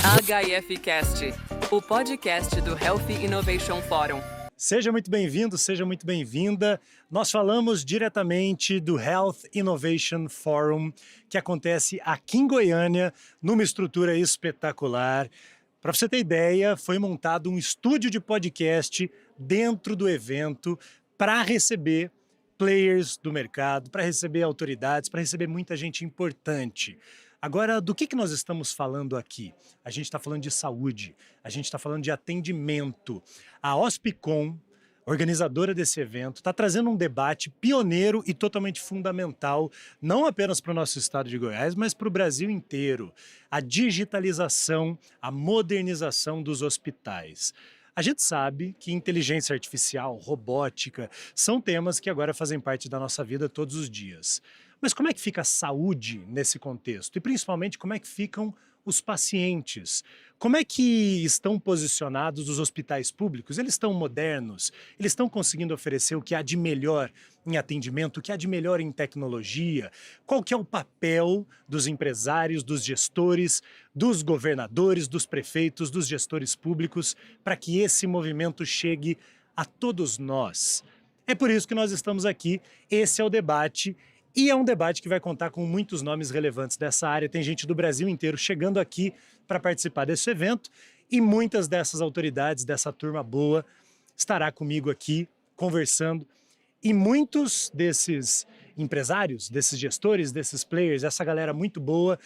HIFcast, o podcast do Health Innovation Forum. Seja muito bem-vindo, seja muito bem-vinda. Nós falamos diretamente do Health Innovation Forum, que acontece aqui em Goiânia, numa estrutura espetacular. Para você ter ideia, foi montado um estúdio de podcast dentro do evento para receber players do mercado, para receber autoridades, para receber muita gente importante. Agora, do que nós estamos falando aqui? A gente está falando de saúde, a gente está falando de atendimento. A Hospicom, organizadora desse evento, está trazendo um debate pioneiro e totalmente fundamental, não apenas para o nosso estado de Goiás, mas para o Brasil inteiro. A digitalização, a modernização dos hospitais. A gente sabe que inteligência artificial, robótica, são temas que agora fazem parte da nossa vida todos os dias. Mas como é que fica a saúde nesse contexto? E principalmente como é que ficam os pacientes? Como é que estão posicionados os hospitais públicos? Eles estão modernos? Eles estão conseguindo oferecer o que há de melhor em atendimento, o que há de melhor em tecnologia? Qual que é o papel dos empresários, dos gestores, dos governadores, dos prefeitos, dos gestores públicos para que esse movimento chegue a todos nós? É por isso que nós estamos aqui. Esse é o debate. E é um debate que vai contar com muitos nomes relevantes dessa área. Tem gente do Brasil inteiro chegando aqui para participar desse evento e muitas dessas autoridades, dessa turma boa, estará comigo aqui conversando. E muitos desses empresários, desses gestores, desses players, essa galera muito boa,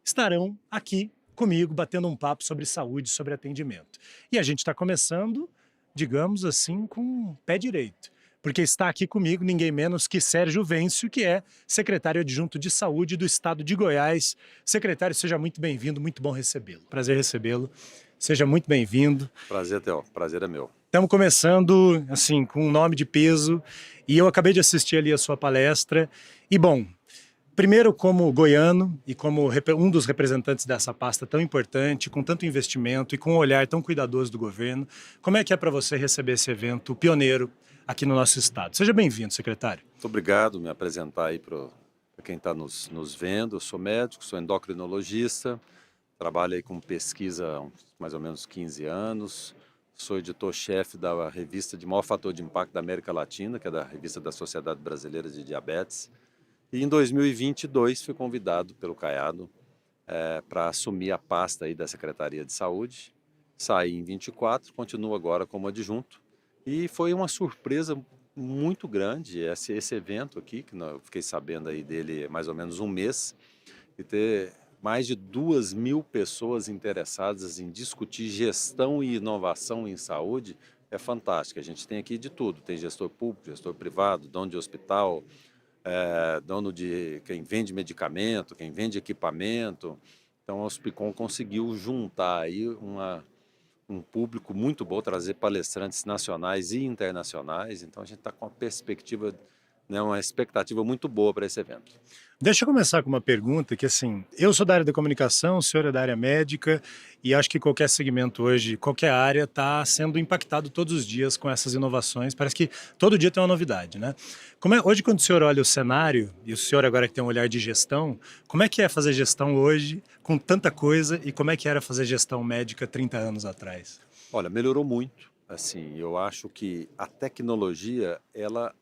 estarão aqui comigo batendo um papo sobre saúde, sobre atendimento. E a gente está começando, digamos assim, com o pé direito. Porque está aqui comigo ninguém menos que Sérgio Véncio, que é secretário adjunto de saúde do estado de Goiás. Secretário, seja muito bem-vindo, muito bom recebê-lo. Prazer recebê-lo, seja muito bem-vindo. Prazer, Theo, prazer é meu. Estamos começando, assim, com um nome de peso, e eu acabei de assistir ali a sua palestra. E, bom, primeiro como goiano e como um dos representantes dessa pasta tão importante, com tanto investimento e com um olhar tão cuidadoso do governo, como é que é para você receber esse evento pioneiro aqui no nosso estado? Seja bem-vindo, secretário. Muito obrigado, me apresentar aí para quem está nos vendo. Eu sou médico, sou endocrinologista, trabalho aí com pesquisa há mais ou menos 15 anos, sou editor-chefe da revista de maior fator de impacto da América Latina, que é da revista da Sociedade Brasileira de Diabetes, e em 2022 fui convidado pelo Caiado para assumir a pasta aí da Secretaria de Saúde. Saí em 24, continuo agora como adjunto. E foi uma surpresa muito grande esse evento aqui, que eu fiquei sabendo aí dele há mais ou menos um mês, e ter mais de 2.000 pessoas interessadas em discutir gestão e inovação em saúde é fantástico. A gente tem aqui de tudo, tem gestor público, gestor privado, dono de hospital, dono de quem vende medicamento, quem vende equipamento. Então a Hospicom conseguiu juntar aí um público muito bom, trazer palestrantes nacionais e internacionais. Então a gente está com uma perspectiva, uma expectativa muito boa para esse evento. Deixa eu começar com uma pergunta que, assim, eu sou da área da comunicação, o senhor é da área médica, e acho que qualquer segmento hoje, qualquer área está sendo impactado todos os dias com essas inovações. Parece que todo dia tem uma novidade, né? Hoje, quando o senhor olha o cenário, e o senhor agora que tem um olhar de gestão, como é que é fazer gestão hoje com tanta coisa e como é que era fazer gestão médica 30 anos atrás? Olha, melhorou muito. Assim, eu acho que a tecnologia, ela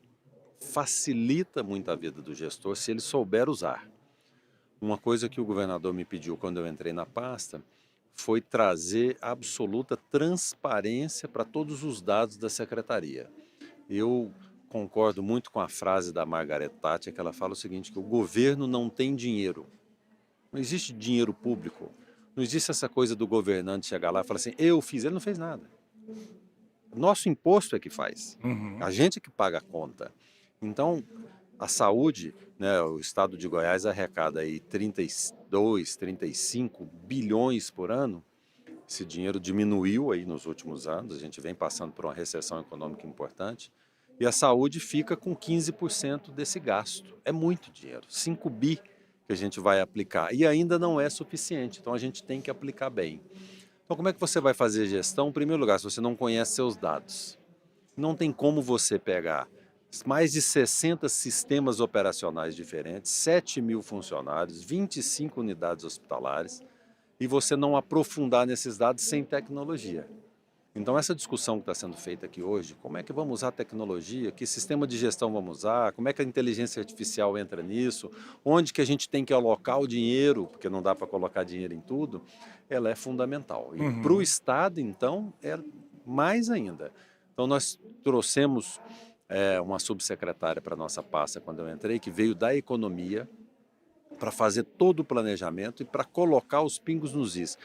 facilita muito a vida do gestor se ele souber usar. Uma coisa que o governador me pediu quando eu entrei na pasta foi trazer absoluta transparência para todos os dados da secretaria. Eu concordo muito com a frase da Margaret Thatcher, que ela fala o seguinte, que o governo não tem dinheiro. Não existe dinheiro público. Não existe essa coisa do governante chegar lá e falar assim, eu fiz, ele não fez nada. Nosso imposto é que faz. A gente é que paga a conta. Então, a saúde, o estado de Goiás arrecada aí 32, 35 bilhões por ano. Esse dinheiro diminuiu aí nos últimos anos, a gente vem passando por uma recessão econômica importante. E a saúde fica com 15% desse gasto. É muito dinheiro, 5 bi que a gente vai aplicar. E ainda não é suficiente, então a gente tem que aplicar bem. Então, como é que você vai fazer gestão? Em primeiro lugar, se você não conhece seus dados. Não tem como você pegar mais de 60 sistemas operacionais diferentes, 7.000 funcionários, 25 unidades hospitalares e você não aprofundar nesses dados sem tecnologia. Então essa discussão que está sendo feita aqui hoje, como é que vamos usar a tecnologia, que sistema de gestão vamos usar, como é que a inteligência artificial entra nisso, onde que a gente tem que alocar o dinheiro, porque não dá para colocar dinheiro em tudo, ela é fundamental. E para o Estado, então, é mais ainda. Então nós trouxemos uma subsecretária para a nossa pasta quando eu entrei, que veio da economia, para fazer todo o planejamento e para colocar os pingos nos is.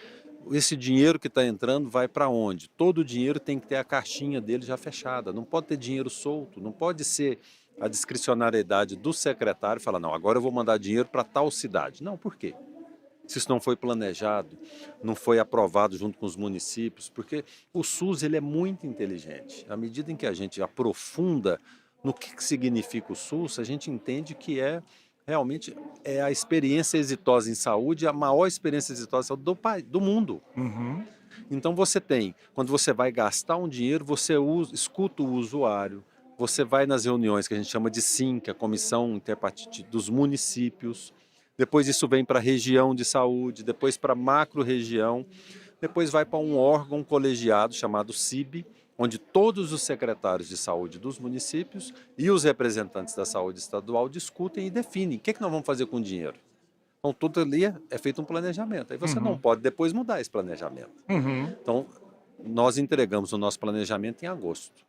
Esse dinheiro que está entrando vai para onde? Todo o dinheiro tem que ter a caixinha dele já fechada, não pode ter dinheiro solto, não pode ser a discricionariedade do secretário falar, não, agora eu vou mandar dinheiro para tal cidade. Não, por quê? Se isso não foi planejado, não foi aprovado junto com os municípios, porque o SUS ele é muito inteligente. À medida em que a gente aprofunda no que significa o SUS, a gente entende que realmente é a experiência exitosa em saúde, a maior experiência exitosa do mundo. Então você tem, quando você vai gastar um dinheiro, você escuta o usuário, você vai nas reuniões que a gente chama de SIM, que é a Comissão Interpartite dos Municípios, depois isso vem para a região de saúde, depois para a macro-região, depois vai para um órgão colegiado chamado CIB, onde todos os secretários de saúde dos municípios e os representantes da saúde estadual discutem e definem o que nós vamos fazer com o dinheiro. Então, tudo ali é feito um planejamento. Aí você não pode depois mudar esse planejamento. Então, nós entregamos o nosso planejamento em agosto.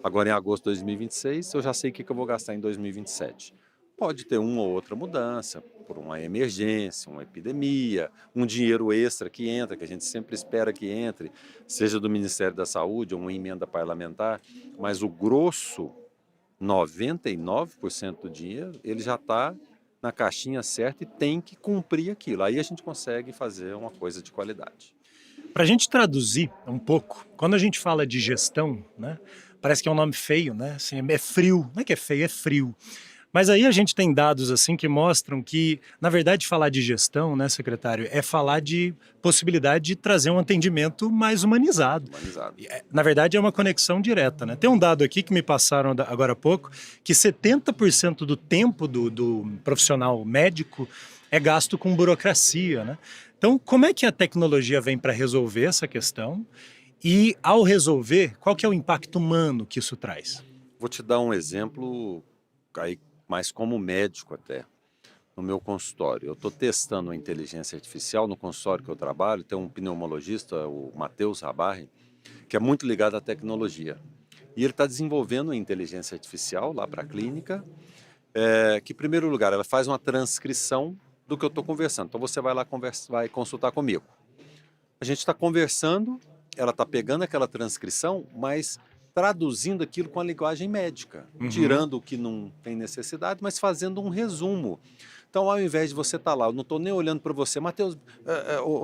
Agora, em agosto de 2026, eu já sei o que eu vou gastar em 2027. Pode ter uma ou outra mudança, por uma emergência, uma epidemia, um dinheiro extra que entra, que a gente sempre espera que entre, seja do Ministério da Saúde ou uma emenda parlamentar, mas o grosso, 99% do dinheiro, ele já está na caixinha certa e tem que cumprir aquilo. Aí a gente consegue fazer uma coisa de qualidade. Para a gente traduzir um pouco, quando a gente fala de gestão, né, parece que é um nome feio, né? Assim, é frio. Não é que é feio, é frio. Mas aí a gente tem dados assim que mostram que, na verdade, falar de gestão, né, secretário, é falar de possibilidade de trazer um atendimento mais humanizado. Na verdade, é uma conexão direta, né? Tem um dado aqui que me passaram agora há pouco, que 70% do tempo do profissional médico é gasto com burocracia, né? Então, como é que a tecnologia vem para resolver essa questão? E, ao resolver, qual que é o impacto humano que isso traz? Vou te dar um exemplo aí, mas como médico até, no meu consultório. Eu estou testando a inteligência artificial no consultório que eu trabalho, tem um pneumologista, o Matheus Rabarri, que é muito ligado à tecnologia. E ele está desenvolvendo a inteligência artificial lá para a clínica, que em primeiro lugar ela faz uma transcrição do que eu estou conversando. Então você vai lá vai consultar comigo. A gente está conversando, ela está pegando aquela transcrição, mas traduzindo aquilo com a linguagem médica, tirando o que não tem necessidade, mas fazendo um resumo. Então, ao invés de você estar lá, eu não estou nem olhando para você, Matheus,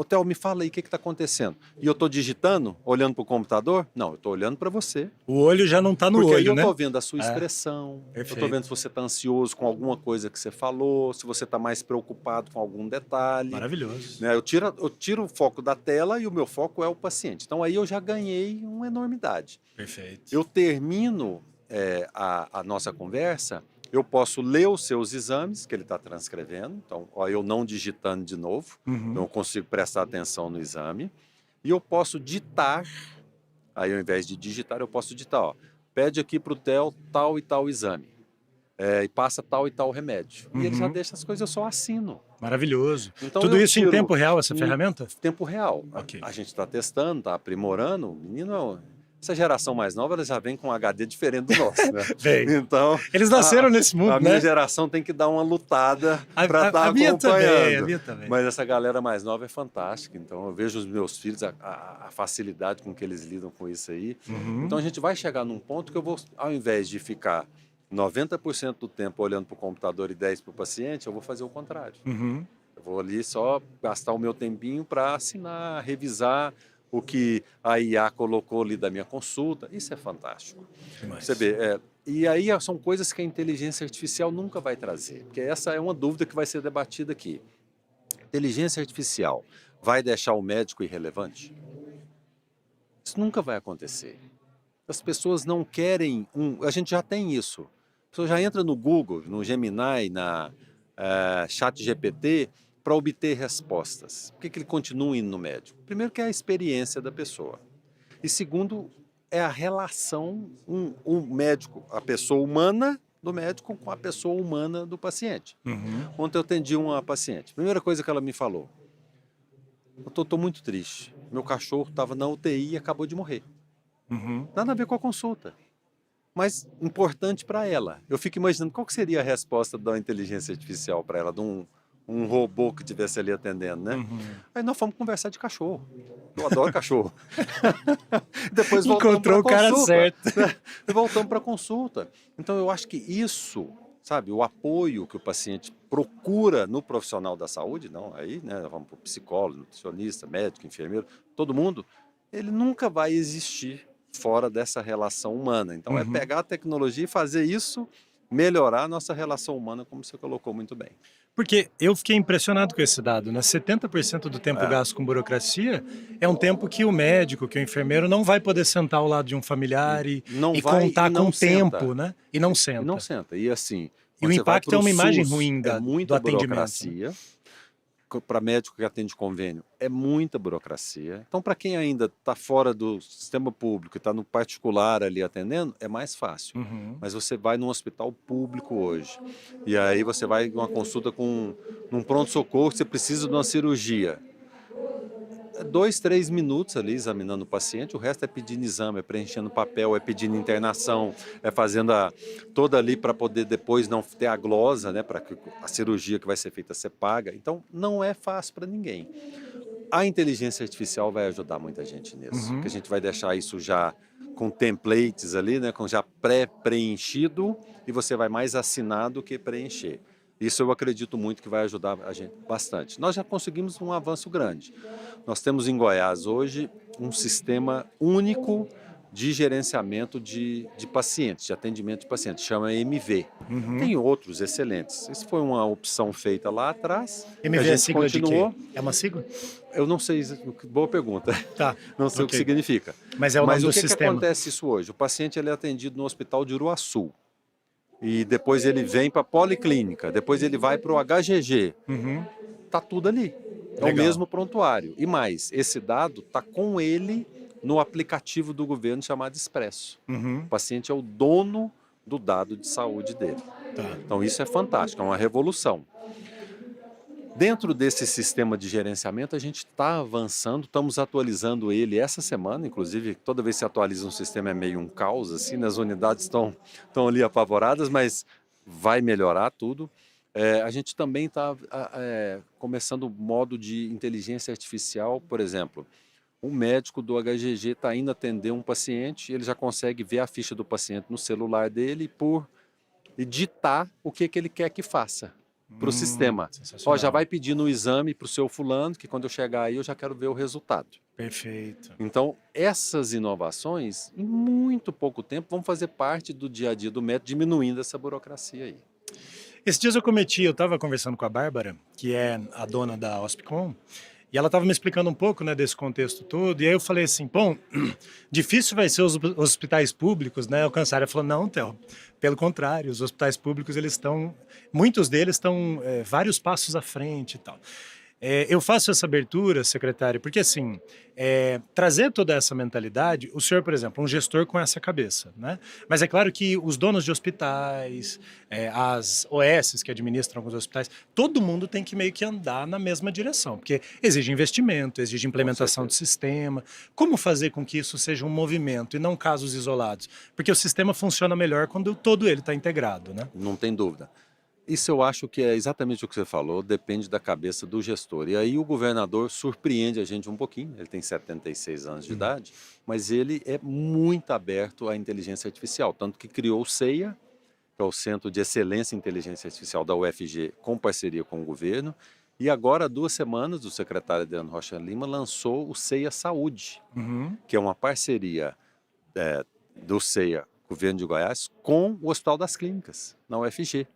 Theo, me fala aí o que está acontecendo. E eu estou digitando, olhando para o computador? Não, eu estou olhando para você. O olho já não está no Porque olho, aí eu né? estou vendo a sua expressão, eu Perfeito. estou vendo se você está ansioso com alguma coisa que você falou, se você está mais preocupado com algum detalhe. Maravilhoso. Né? Eu tiro o foco da tela e o meu foco é o paciente. Então aí eu já ganhei uma enormidade. Perfeito. Eu termino a nossa conversa, eu posso ler os seus exames que ele está transcrevendo, então eu não digitando de novo, então eu consigo prestar atenção no exame, e eu posso ditar, aí ao invés de digitar, eu posso ditar, ó, pede aqui para o Theo tal e tal exame, e passa tal e tal remédio. E ele já deixa as coisas, eu só assino. Maravilhoso. Então, Tudo eu isso em tiro tempo real, essa em ferramenta? Tempo real. Ok. A gente está testando, está aprimorando. Menino, essa geração mais nova, ela já vem com um HD diferente do nosso, né? Vem. Então, Eles nasceram nesse mundo, a né? minha geração tem que dar uma lutada para estar a minha acompanhando. também, a minha também. Mas essa galera mais nova é fantástica. Então, eu vejo os meus filhos, a facilidade com que eles lidam com isso aí. Então, a gente vai chegar num ponto que eu vou, ao invés de ficar 90% do tempo olhando para o computador e 10% para o paciente, eu vou fazer o contrário. Eu vou ali só gastar o meu tempinho para assinar, revisar o que a IA colocou ali da minha consulta. Isso é fantástico. Demais. Você vê, e aí são coisas que a inteligência artificial nunca vai trazer, porque essa é uma dúvida que vai ser debatida aqui. Inteligência artificial vai deixar o médico irrelevante? Isso nunca vai acontecer. As pessoas não querem a gente já tem isso. A pessoa já entra no Google, no Gemini, na ChatGPT, para obter respostas. Por que ele continua indo no médico? Primeiro que é a experiência da pessoa. E segundo, é a relação, o médico, a pessoa humana do médico com a pessoa humana do paciente. Ontem eu atendi uma paciente. Primeira coisa que ela me falou: eu estou muito triste. Meu cachorro estava na UTI e acabou de morrer. Nada a ver com a consulta, mas importante para ela. Eu fico imaginando qual que seria a resposta da inteligência artificial para ela, de um robô que estivesse ali atendendo, né? Aí nós fomos conversar de cachorro. Eu adoro cachorro. Depois voltamos Encontrou o para a cara consulta. certo. E voltamos para a consulta. Então eu acho que isso, sabe, o apoio que o paciente procura no profissional da saúde, não, aí, né, vamos para o psicólogo, nutricionista, médico, enfermeiro, todo mundo, ele nunca vai existir fora dessa relação humana. Então é pegar a tecnologia e fazer isso melhorar a nossa relação humana, como você colocou muito bem. Porque eu fiquei impressionado com esse dado, né? 70% do tempo gasto com burocracia é um tempo que o médico, que o enfermeiro não vai poder sentar ao lado de um familiar e contar com o tempo, né? E não senta. E não senta. E assim, e o impacto é uma imagem SUS, ruim é muita do atendimento. Burocracia. Para médico que atende convênio, é muita burocracia. Então, para quem ainda está fora do sistema público e está no particular ali atendendo, é mais fácil. Mas você vai num hospital público hoje, e aí você vai numa consulta num pronto-socorro, você precisa de uma cirurgia. 2, 3 minutos ali examinando o paciente, o resto é pedindo exame, é preenchendo papel, é pedindo internação, é fazendo toda ali para poder depois não ter a glosa, né, para que a cirurgia que vai ser feita ser paga. Então, não é fácil para ninguém. A inteligência artificial vai ajudar muita gente nisso, porque a gente vai deixar isso já com templates ali, né, com já pré-preenchido, e você vai mais assinar do que preencher. Isso eu acredito muito que vai ajudar a gente bastante. Nós já conseguimos um avanço grande. Nós temos em Goiás hoje um sistema único de gerenciamento de pacientes, de atendimento de pacientes, chama MV. Tem outros excelentes. Isso foi uma opção feita lá atrás. MV é sigla continuou. De quê? É uma sigla? Eu não sei, boa pergunta. Tá. Não sei o que significa. Mas é o nome do sistema. Mas o que acontece isso hoje? O paciente ele é atendido no hospital de Uruaçu. E depois ele vem para a policlínica, depois ele vai para o HGG. Tá tudo ali. É o mesmo prontuário. E mais, esse dado tá com ele no aplicativo do governo chamado Expresso. O paciente é o dono do dado de saúde dele. Então isso é fantástico, é uma revolução. Dentro desse sistema de gerenciamento, a gente está avançando, estamos atualizando ele essa semana, inclusive toda vez que se atualiza um sistema é meio um caos, assim, as unidades estão ali apavoradas, mas vai melhorar tudo. A gente também está começando o modo de inteligência artificial, por exemplo, um médico do HGG está indo atender um paciente, ele já consegue ver a ficha do paciente no celular dele e ditar o que ele quer que faça para o sistema. Ó, já vai pedindo o exame para o seu fulano, que quando eu chegar aí eu já quero ver o resultado. Perfeito. Então, essas inovações, em muito pouco tempo, vão fazer parte do dia a dia do médico, diminuindo essa burocracia aí. Esses dias eu estava conversando com a Bárbara, que é a dona da Hospicom, e ela estava me explicando um pouco, né, desse contexto todo, e aí eu falei assim, bom, difícil vai ser os hospitais públicos, né, alcançarem. Ela falou, não, Theo, pelo contrário, os hospitais públicos, muitos deles estão vários passos à frente e tal. Eu faço essa abertura, secretário, porque assim, trazer toda essa mentalidade, o senhor, por exemplo, um gestor com essa cabeça, né? Mas é claro que os donos de hospitais, as OSs que administram os hospitais, todo mundo tem que meio que andar na mesma direção, porque exige investimento, exige implementação de sistema. Como fazer com que isso seja um movimento e não casos isolados? Porque o sistema funciona melhor quando todo ele está integrado, né? Não tem dúvida. Isso eu acho que é exatamente o que você falou, depende da cabeça do gestor. E aí o governador surpreende a gente um pouquinho, ele tem 76 anos de idade, mas ele é muito aberto à inteligência artificial, tanto que criou o CEIA, que é o Centro de Excelência em Inteligência Artificial da UFG, com parceria com o governo, e agora, há 2 semanas, o secretário Adriano Rocha Lima lançou o CEIA Saúde, que é uma parceria do CEIA, governo de Goiás, com o Hospital das Clínicas, na UFG.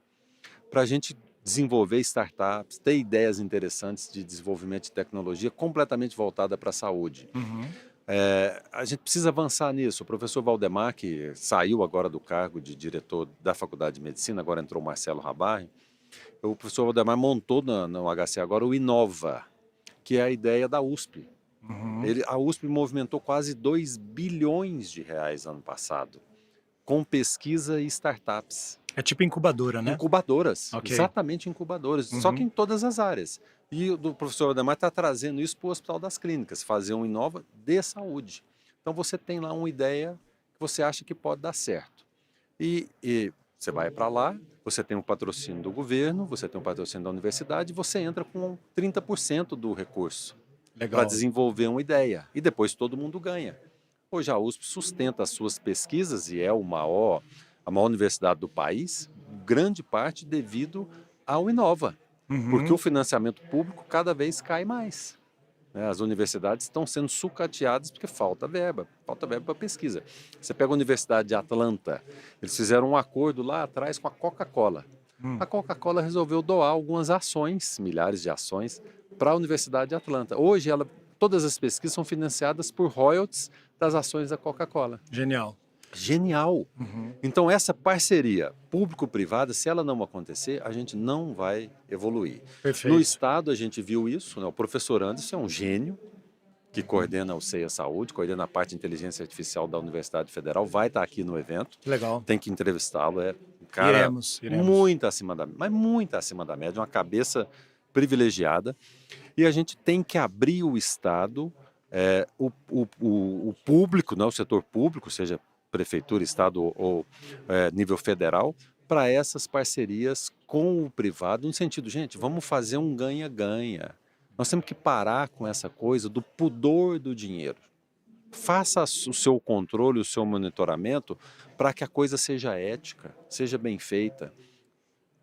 Para a gente desenvolver startups, ter ideias interessantes de desenvolvimento de tecnologia completamente voltada para a saúde. A gente precisa avançar nisso. O professor Valdemar, que saiu agora do cargo de diretor da Faculdade de Medicina, agora entrou o Marcelo Rabarri, O professor Valdemar montou no HC agora o Inova, que é a ideia da USP. A USP movimentou quase 2 bilhões de reais ano passado, com pesquisa e startups. É tipo incubadora, né? Incubadoras, Ok. exatamente incubadoras, só que em todas as áreas. E o professor Valdemar está trazendo isso para o Hospital das Clínicas, fazer um Inova de saúde. Então você tem lá uma ideia que você acha que pode dar certo. E você vai para lá, você tem um patrocínio do governo, você tem um patrocínio da universidade, e você entra com 30% do recurso para Legal. desenvolver uma ideia. E depois todo mundo ganha. Hoje a USP sustenta as suas pesquisas e é a maior universidade do país, grande parte devido ao Inova, porque o financiamento público cada vez cai mais. As universidades estão sendo sucateadas porque falta verba para pesquisa. Você pega a Universidade de Atlanta, eles fizeram um acordo lá atrás com a Coca-Cola. A Coca-Cola resolveu doar algumas ações, milhares de ações, para a Universidade de Atlanta. Hoje, todas as pesquisas são financiadas por royalties das ações da Coca-Cola. Genial. Genial! Então, essa parceria público-privada, se ela não acontecer, a gente não vai evoluir. Perfeito. No Estado, a gente viu isso, né? O professor Anderson é um gênio, que coordena o CEIA Saúde, coordena a parte de inteligência artificial da Universidade Federal, vai estar aqui no evento. Legal. Tem que entrevistá-lo, é um cara Iremos. muito acima da média, mas muito acima da média, uma cabeça privilegiada. E a gente tem que abrir o Estado, o público, né? O setor público, seja prefeitura, estado ou nível federal, para essas parcerias com o privado, no sentido, gente, vamos fazer um ganha-ganha. Nós temos que parar com essa coisa do pudor do dinheiro. Faça o seu controle, o seu monitoramento, para que a coisa seja ética, seja bem feita.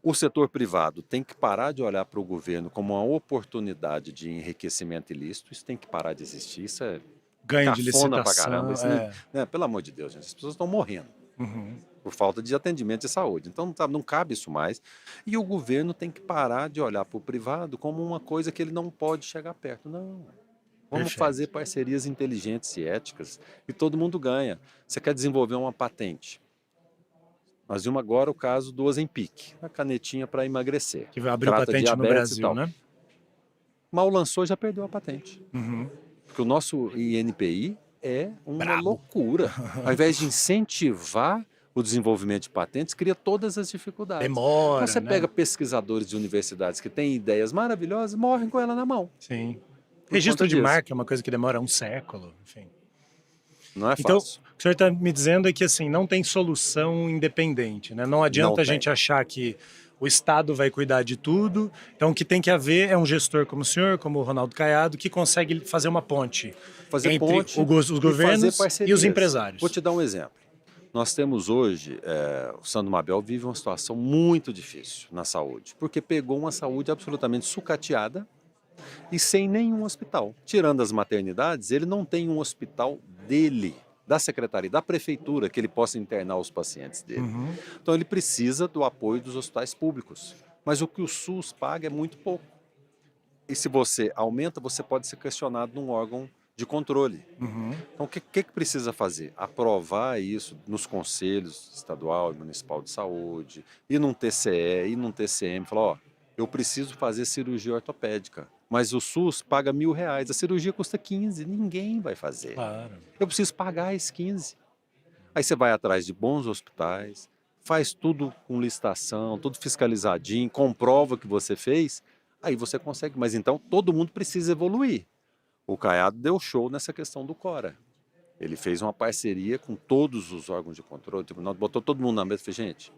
O setor privado tem que parar de olhar para o governo como uma oportunidade de enriquecimento ilícito, isso tem que parar de existir, isso é Ganho de cafona licitação. pra caramba. Isso né, pelo amor de Deus, gente, as pessoas estão morrendo por falta de atendimento de saúde. Então não cabe isso mais. E o governo tem que parar de olhar para o privado como uma coisa que ele não pode chegar perto. Não. Vamos Perfeito. fazer parcerias inteligentes e éticas e todo mundo ganha. Você quer desenvolver uma patente. Nós vimos agora o caso do Ozempic, a canetinha para emagrecer. Que vai abrir o patente no Brasil, né? Mal lançou, já perdeu a patente. Porque o nosso INPI é uma loucura. Ao invés de incentivar o desenvolvimento de patentes, cria todas as dificuldades. Demora, então, você né? pega pesquisadores de universidades que têm ideias maravilhosas, morrem com ela na mão. Sim. Por Registro conta de disso. marca é uma coisa que demora um século, enfim. Não é Então, fácil. o que o senhor está me dizendo é que assim, não tem solução independente, né? Não adianta Não a gente achar que o Estado vai cuidar de tudo. Então, o que tem que haver é um gestor como o senhor, como o Ronaldo Caiado, que consegue fazer uma ponte Fazer entre ponte os e governos fazer parcerias. e os empresários. Vou te dar um exemplo. Nós temos hoje, o Sandro Mabel vive uma situação muito difícil na saúde, porque pegou uma saúde absolutamente sucateada e sem nenhum hospital. Tirando as maternidades, ele não tem um hospital dele, da secretaria, da prefeitura, que ele possa internar os pacientes dele. Então ele precisa do apoio dos hospitais públicos. Mas o que o SUS paga é muito pouco. E se você aumenta, você pode ser questionado num órgão de controle. Então o que precisa fazer? Aprovar isso nos conselhos estadual e municipal de saúde, e num TCE, e num TCM, falar, ó, eu preciso fazer cirurgia ortopédica, mas o SUS paga R$1.000, a cirurgia custa 15, ninguém vai fazer. Claro. Eu preciso pagar esses 15. Aí você vai atrás de bons hospitais, faz tudo com licitação, tudo fiscalizadinho, comprova que você fez, aí você consegue. Mas então todo mundo precisa evoluir. O Caiado deu show nessa questão do CORA. Ele fez uma parceria com todos os órgãos de controle, o tribunal, botou todo mundo na mesa e falou, gente,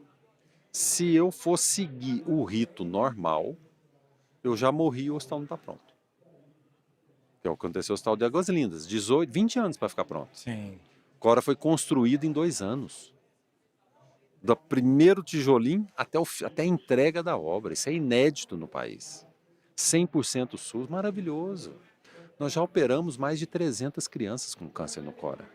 se eu for seguir o rito normal, eu já morri e o hospital não está pronto. Que aconteceu o hospital de Águas Lindas, 20 anos para ficar pronto. Sim. O CORA foi construído em 2 anos. Do primeiro tijolinho até a entrega da obra. Isso é inédito no país. 100% SUS, maravilhoso. Nós já operamos mais de 300 crianças com câncer no CORA.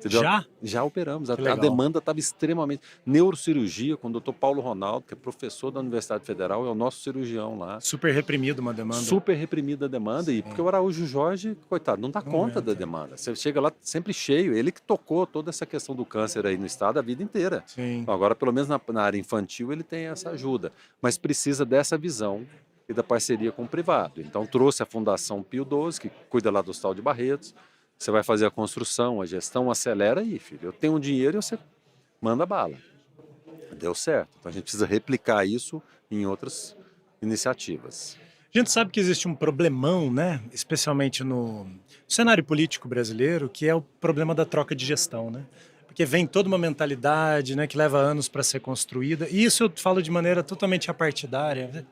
Entendeu? Já? Já operamos. A Que legal. demanda estava extremamente... Neurocirurgia, com o doutor Paulo Ronaldo, que é professor da Universidade Federal, é o nosso cirurgião lá. Super reprimido uma demanda. Super reprimida a demanda. E porque o Araújo Jorge, coitado, não dá Não conta da aguenta. demanda. Você chega lá sempre cheio. Ele que tocou toda essa questão do câncer aí no estado a vida inteira. Sim. Então, agora, pelo menos na área infantil, ele tem essa ajuda. Mas precisa dessa visão e da parceria com o privado. Então, trouxe a Fundação Pio XII, que cuida lá do Hospital de Barretos. Você vai fazer a construção, a gestão, acelera aí, filho. Eu tenho um dinheiro e você manda bala. Deu certo. Então, a gente precisa replicar isso em outras iniciativas. A gente sabe que existe um problemão, né? Especialmente no cenário político brasileiro, que é o problema da troca de gestão, né? Porque vem toda uma mentalidade, né, que leva anos para ser construída. E isso eu falo de maneira totalmente apartidária, né?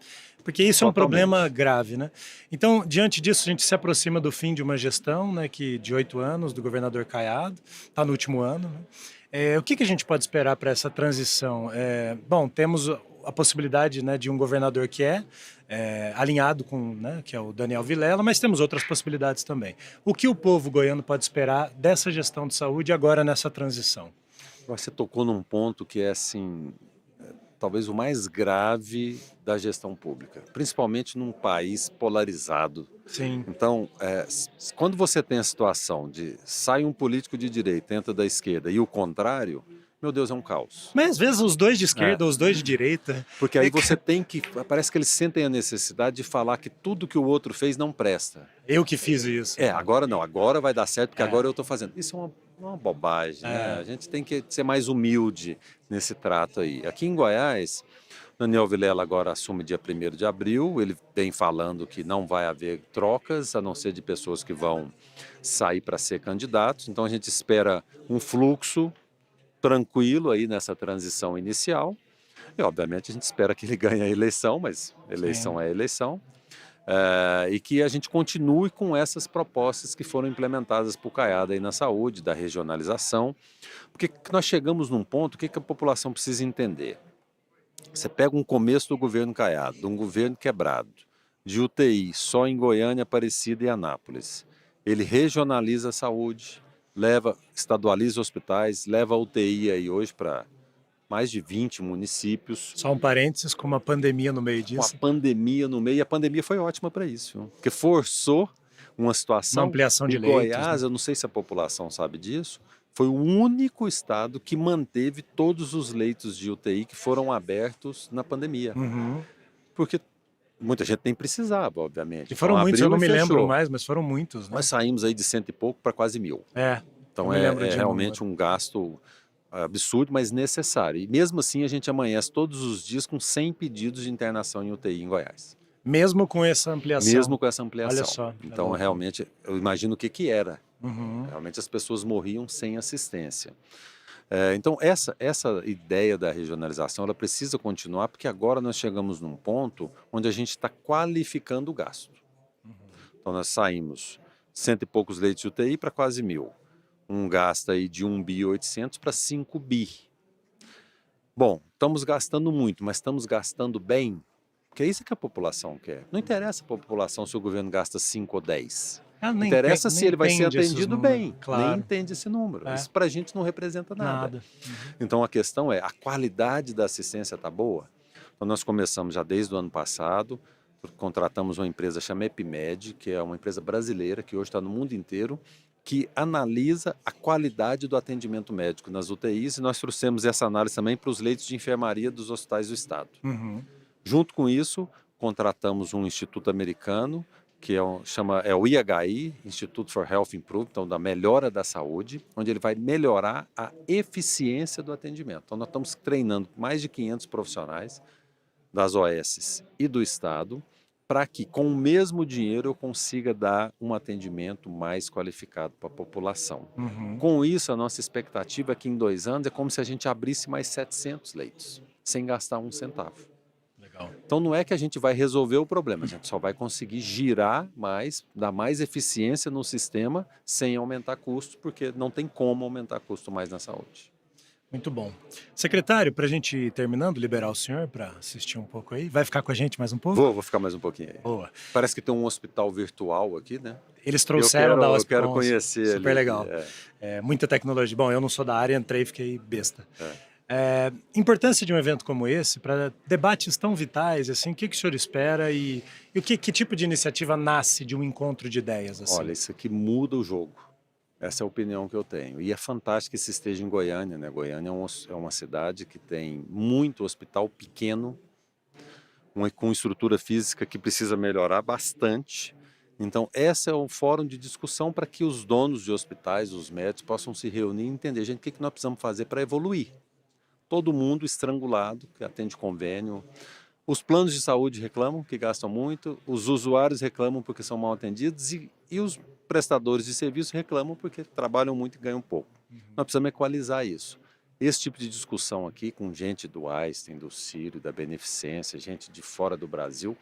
Porque isso é um Totalmente. problema grave, né? Então, diante disso, a gente se aproxima do fim de uma gestão, né, que de 8 anos, do governador Caiado, está no último ano, né? O que a gente pode esperar para essa transição? Bom, temos a possibilidade, né, de um governador que alinhado com, né, que é o Daniel Vilela, mas temos outras possibilidades também. O que o povo goiano pode esperar dessa gestão de saúde agora nessa transição? Você tocou num ponto que é, assim, talvez o mais grave da gestão pública, principalmente num país polarizado. Sim. Então, quando você tem a situação de sai um político de direita, entra da esquerda e o contrário, meu Deus, é um caos. Mas às vezes os dois de esquerda, os dois de direita. Porque aí você tem que... Parece que eles sentem a necessidade de falar que tudo que o outro fez não presta. Eu que fiz isso. Agora não, agora vai dar certo, porque agora eu estou fazendo. Isso é uma bobagem, né? A gente tem que ser mais humilde nesse trato aí. Aqui em Goiás, Daniel Vilela agora assume dia 1º de abril, ele vem falando que não vai haver trocas, a não ser de pessoas que vão sair para ser candidatos. Então a gente espera um fluxo tranquilo aí nessa transição inicial. E obviamente a gente espera que ele ganhe a eleição, mas eleição é eleição. E que a gente continue com essas propostas que foram implementadas por Caiado aí na saúde, da regionalização, porque nós chegamos num ponto, o que a população precisa entender? Você pega um começo do governo Caiado, de um governo quebrado, de UTI só em Goiânia, Aparecida e Anápolis. Ele regionaliza a saúde, estadualiza hospitais, leva a UTI aí hoje para mais de 20 municípios. Só um parênteses, com uma pandemia no meio disso. Com a pandemia no meio, e a pandemia foi ótima para isso, viu? Porque forçou uma situação... Uma ampliação de em leitos, Goiás, né? eu não sei se a população sabe disso, foi o único estado que manteve todos os leitos de UTI que foram abertos na pandemia. Uhum. Porque muita gente nem precisava, obviamente. E foram Então, muitos, eu abriu não e me fechou. lembro mais, mas foram muitos, né? Nós saímos aí de 100 e pouco para quase 1.000. Então eu me lembro de realmente um gasto absurdo, mas necessário. E mesmo assim a gente amanhece todos os dias com 100 pedidos de internação em UTI em Goiás. Mesmo com essa ampliação? Mesmo com essa ampliação. Olha só. Então realmente, eu imagino o que era. Uhum. Realmente as pessoas morriam sem assistência. Então essa ideia da regionalização, ela precisa continuar, porque agora nós chegamos num ponto onde a gente está qualificando o gasto. Então nós saímos 100 e poucos leitos de UTI para quase 1.000. Um gasto aí de 1.800 bi para 5 bi. Bom, estamos gastando muito, mas estamos gastando bem, porque é isso que a população quer. Não interessa a população se o governo gasta 5 ou 10. Interessa se ele vai ser atendido bem. Claro. Nem entende esse número. Isso para a gente não representa nada. Uhum. Então a questão é, a qualidade da assistência está boa? Então nós começamos já desde o ano passado, contratamos uma empresa chamada Epimed, que é uma empresa brasileira que hoje está no mundo inteiro, que analisa a qualidade do atendimento médico nas UTIs, e nós trouxemos essa análise também para os leitos de enfermaria dos hospitais do estado. Uhum. Junto com isso, contratamos um instituto americano, que é o IHI, Institute for Health Improvement, então da melhora da saúde, onde ele vai melhorar a eficiência do atendimento. Então nós estamos treinando mais de 500 profissionais das OS e do estado, para que com o mesmo dinheiro eu consiga dar um atendimento mais qualificado para a população. Uhum. Com isso, a nossa expectativa é que em 2 anos é como se a gente abrisse mais 700 leitos, sem gastar um centavo. Legal. Então não é que a gente vai resolver o problema, a gente só vai conseguir girar mais, dar mais eficiência no sistema sem aumentar custo, porque não tem como aumentar custo mais na saúde. Muito bom. Secretário, para a gente ir terminando, liberar o senhor para assistir um pouco aí. Vai ficar com a gente mais um pouco? Vou ficar mais um pouquinho aí. Boa. Parece que tem um hospital virtual aqui, né? Eles trouxeram da Eu Hospital. quero conhecer Super ele. legal. Muita tecnologia. Bom, eu não sou da área, entrei e fiquei besta. Importância de um evento como esse para debates tão vitais, assim, o que o senhor espera e que tipo de iniciativa nasce de um encontro de ideias? Assim? Olha, isso aqui muda o jogo. Essa é a opinião que eu tenho. E é fantástico que se esteja em Goiânia, né? Goiânia é uma cidade que tem muito hospital pequeno, com estrutura física que precisa melhorar bastante. Então, esse é um fórum de discussão para que os donos de hospitais, os médicos, possam se reunir e entender, gente, o que nós precisamos fazer para evoluir. Todo mundo estrangulado, que atende convênio. Os planos de saúde reclamam que gastam muito, os usuários reclamam porque são mal atendidos e os prestadores de serviço reclamam porque trabalham muito e ganham pouco. Nós precisamos equalizar isso. Esse tipo de discussão aqui com gente do Einstein, do Sírio, da Beneficência, gente de fora do Brasil,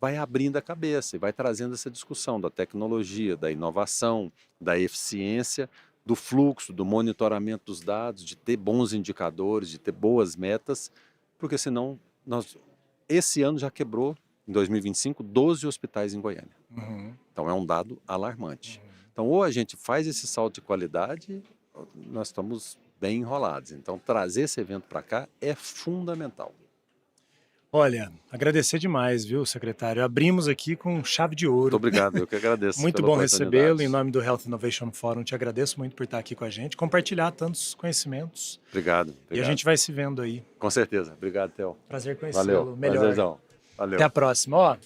vai abrindo a cabeça e vai trazendo essa discussão da tecnologia, da inovação, da eficiência, do fluxo, do monitoramento dos dados, de ter bons indicadores, de ter boas metas, porque senão esse ano já quebrou, em 2025, 12 hospitais em Goiânia. Então é um dado alarmante. Então ou a gente faz esse salto de qualidade, nós estamos bem enrolados. Então trazer esse evento para cá é fundamental. Olha, agradecer demais, viu, secretário? Abrimos aqui com chave de ouro. Muito obrigado, eu que agradeço. Muito bom recebê-lo. Em nome do Health Innovation Forum, te agradeço muito por estar aqui com a gente, compartilhar tantos conhecimentos. Obrigado. E a gente vai se vendo aí. Com certeza. Obrigado, Theo. Prazer conhecê-lo. Melhor. Prazerzão. Valeu. Até a próxima. Ó,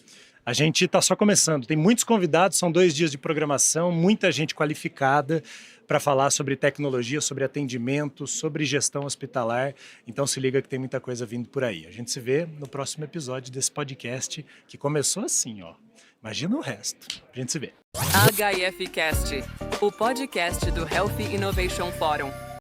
a gente está só começando. Tem muitos convidados, são 2 dias de programação, muita gente qualificada para falar sobre tecnologia, sobre atendimento, sobre gestão hospitalar. Então se liga que tem muita coisa vindo por aí. A gente se vê no próximo episódio desse podcast que começou assim, ó. Imagina o resto. A gente se vê. HIF Cast, o podcast do Health Innovation Forum.